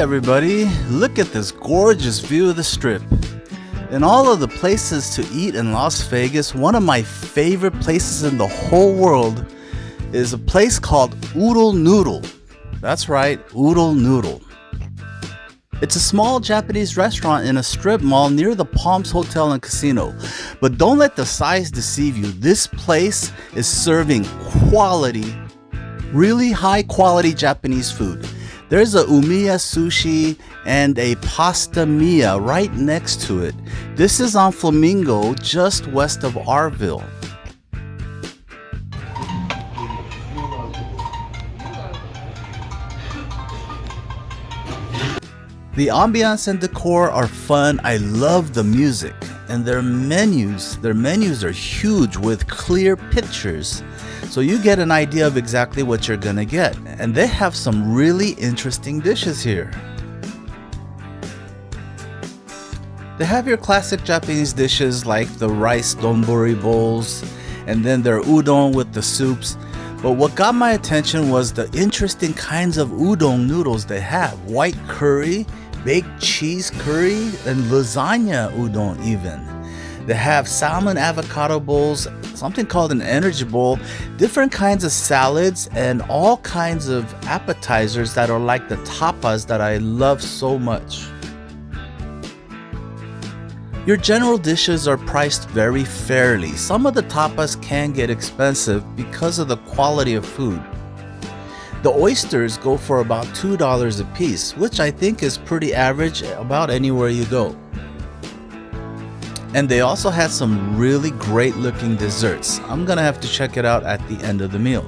everybody, look at this gorgeous view of the Strip. In all of the places to eat in Las Vegas, one of my favorite places in the whole world is a place called Oodle Noodle. That's right, Oodle Noodle. It's a small Japanese restaurant in a strip mall near the Palms Hotel and Casino. But don't let the size deceive you. This place is serving quality, really high quality Japanese food. There's a Umiya Sushi and a Pasta Mia right next to it. This is on Flamingo, just west of Arville. The ambiance and decor are fun. I love the music, and their menus are huge with clear pictures, so you get an idea of exactly what you're gonna get. And they have some really interesting dishes here. They have your classic Japanese dishes like the rice donburi bowls, and then their udon with the soups. But what got my attention was the interesting kinds of udon noodles they have. White curry, baked cheese curry, and lasagna udon even. They have salmon avocado bowls, something called an energy bowl, different kinds of salads, and all kinds of appetizers that are like the tapas that I love so much. Your general dishes are priced very fairly. Some of the tapas can get expensive because of the quality of food. The oysters go for about $2 a piece, which I think is pretty average about anywhere you go. And they also had some really great looking desserts. I'm gonna have to check it out at the end of the meal.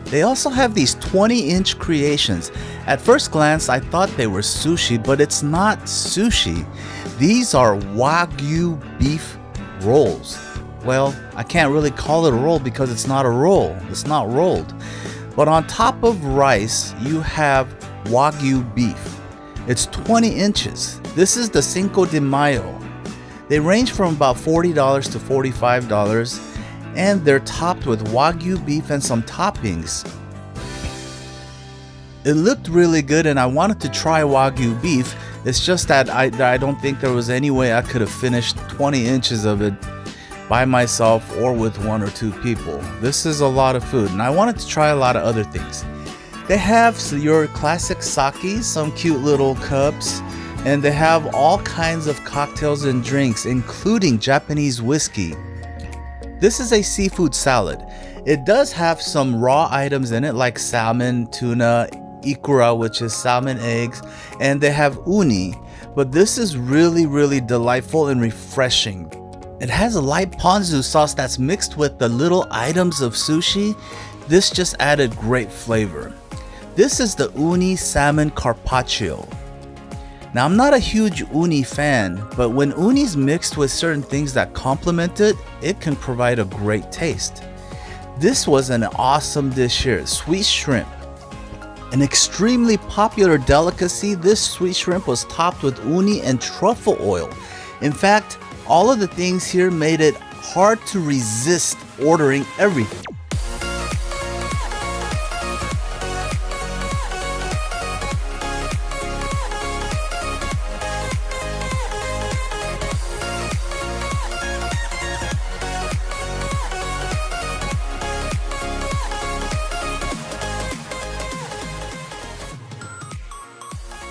They also have these 20-inch creations. At first glance, I thought they were sushi, but it's not sushi. These are Wagyu beef rolls. Well, I can't really call it a roll because it's not a roll. It's not rolled. But on top of rice, you have Wagyu beef. It's 20 inches. This is the Cinco de Mayo. They range from about $40 to $45, and they're topped with Wagyu beef and some toppings. It looked really good, and I wanted to try Wagyu beef. It's just that I don't think there was any way I could have finished 20 inches of it by myself or with one or two people. This is a lot of food, and I wanted to try a lot of other things. They have your classic sake, some cute little cups, and they have all kinds of cocktails and drinks, including Japanese whiskey. This is a seafood salad. It does have some raw items in it like salmon, tuna, ikura, which is salmon eggs, and they have uni, but this is really delightful and refreshing. It has a light ponzu sauce that's mixed with the little items of sushi. This just added great flavor. This is the uni salmon carpaccio. Now, I'm not a huge uni fan, but when uni's mixed with certain things that complement it, it can provide a great taste. This was an awesome dish here, sweet shrimp. An extremely popular delicacy, this sweet shrimp was topped with uni and truffle oil. In fact, all of the things here made it hard to resist ordering everything.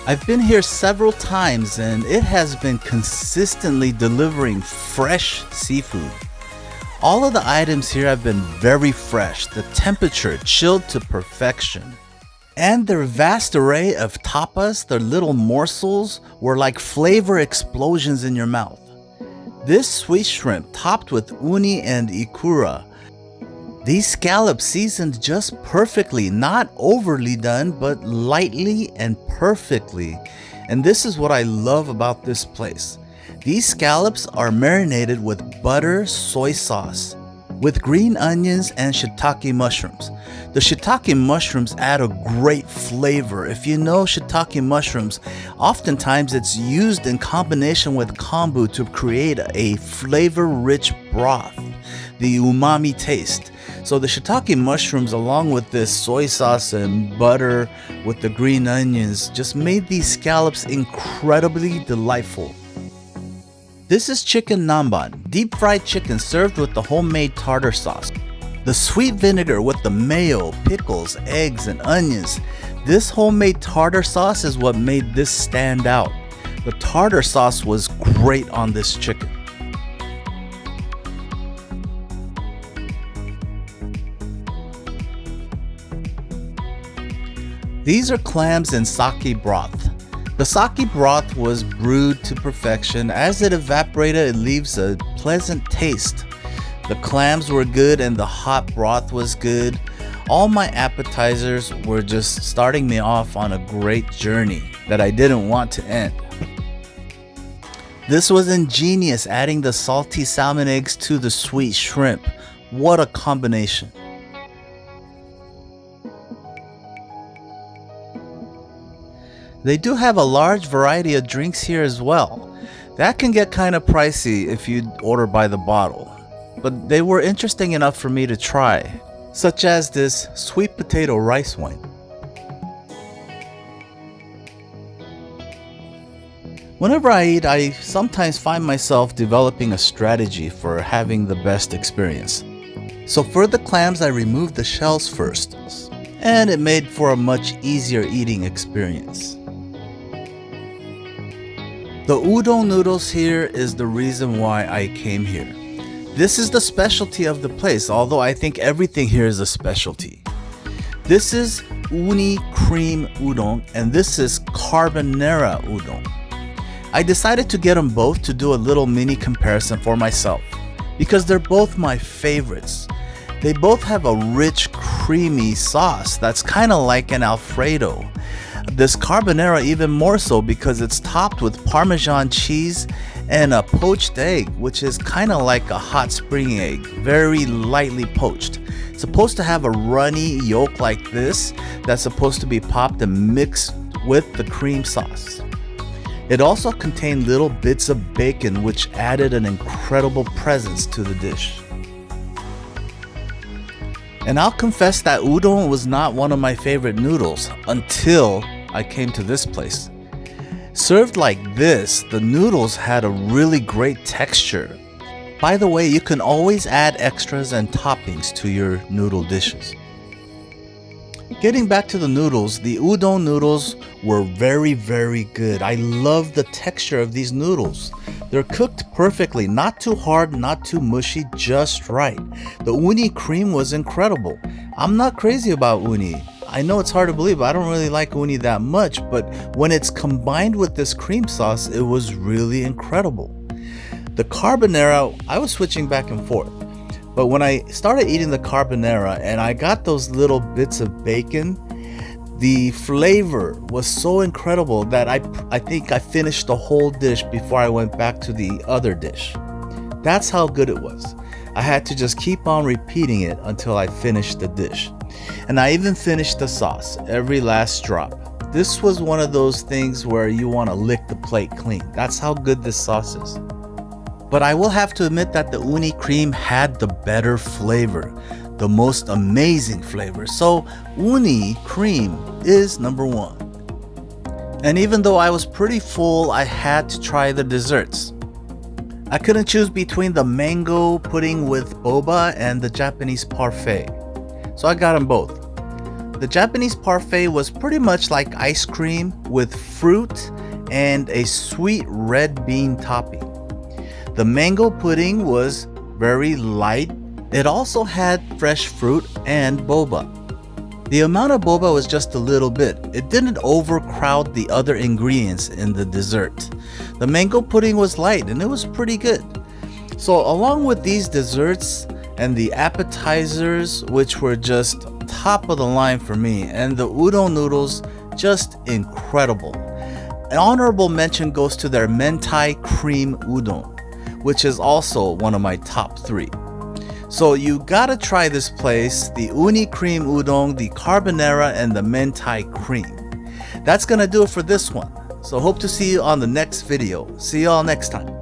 I've been here several times, and it has been consistently delivering fresh seafood. All of the items here have been very fresh, the temperature chilled to perfection. And their vast array of tapas, their little morsels, were like flavor explosions in your mouth. This sweet shrimp topped with uni and ikura. These scallops seasoned just perfectly, not overly done, but lightly and perfectly. And this is what I love about this place. These scallops are marinated with butter, soy sauce, with green onions and shiitake mushrooms. The shiitake mushrooms add a great flavor. If you know shiitake mushrooms, oftentimes it's used in combination with kombu to create a flavor-rich broth, the umami taste. So the shiitake mushrooms, along with this soy sauce and butter with the green onions, just made these scallops incredibly delightful. This is chicken namban, deep fried chicken served with the homemade tartar sauce. The sweet vinegar with the mayo, pickles, eggs, and onions. This homemade tartar sauce is what made this stand out. The tartar sauce was great on this chicken. These are clams in sake broth. The sake broth was brewed to perfection. As it evaporated, it leaves a pleasant taste. The clams were good and the hot broth was good. All my appetizers were just starting me off on a great journey that I didn't want to end. This was ingenious, adding the salty salmon eggs to the sweet shrimp. What a combination. They do have a large variety of drinks here as well. That can get kind of pricey if you order by the bottle, but they were interesting enough for me to try, such as this sweet potato rice wine. Whenever I eat, I sometimes find myself developing a strategy for having the best experience. So for the clams, I removed the shells first, and it made for a much easier eating experience. The udon noodles here is the reason why I came here. This is the specialty of the place, although I think everything here is a specialty. This is uni cream udon and this is carbonara udon. I decided to get them both to do a little mini comparison for myself because they're both my favorites. They both have a rich, creamy sauce that's kind of like an Alfredo. This carbonara even more so because it's topped with Parmesan cheese and a poached egg, which is kind of like a hot spring egg, very lightly poached. It's supposed to have a runny yolk like this that's supposed to be popped and mixed with the cream sauce. It also contained little bits of bacon, which added an incredible presence to the dish. And I'll confess that udon was not one of my favorite noodles until I came to this place. Served like this, the noodles had a really great texture. By the way, you can always add extras and toppings to your noodle dishes. Getting back to the noodles, the udon noodles were very, very good. I love the texture of these noodles. They're cooked perfectly, not too hard, not too mushy, just right. The uni cream was incredible. I'm not crazy about uni. I know it's hard to believe, but I don't really like uni that much, but when it's combined with this cream sauce, it was really incredible. The carbonara, I was switching back and forth. But when I started eating the carbonara and I got those little bits of bacon, the flavor was so incredible that I think I finished the whole dish before I went back to the other dish. That's how good it was. I had to just keep on repeating it until I finished the dish. And I even finished the sauce, every last drop. This was one of those things where you want to lick the plate clean. That's how good this sauce is. But I will have to admit that the uni cream had the better flavor, the most amazing flavor. So uni cream is number one. And even though I was pretty full, I had to try the desserts. I couldn't choose between the mango pudding with boba and the Japanese parfait. So I got them both. The Japanese parfait was pretty much like ice cream with fruit and a sweet red bean topping. The mango pudding was very light. It also had fresh fruit and boba. The amount of boba was just a little bit. It didn't overcrowd the other ingredients in the dessert. The mango pudding was light and it was pretty good. So along with these desserts and the appetizers, which were just top of the line for me, and the udon noodles, just incredible. An honorable mention goes to their mentai cream udon, which is also one of my top 3. So you gotta try this place, the uni cream udon, the carbonara, and the mentai cream. That's gonna do it for this one. So hope to see you on the next video. See y'all next time.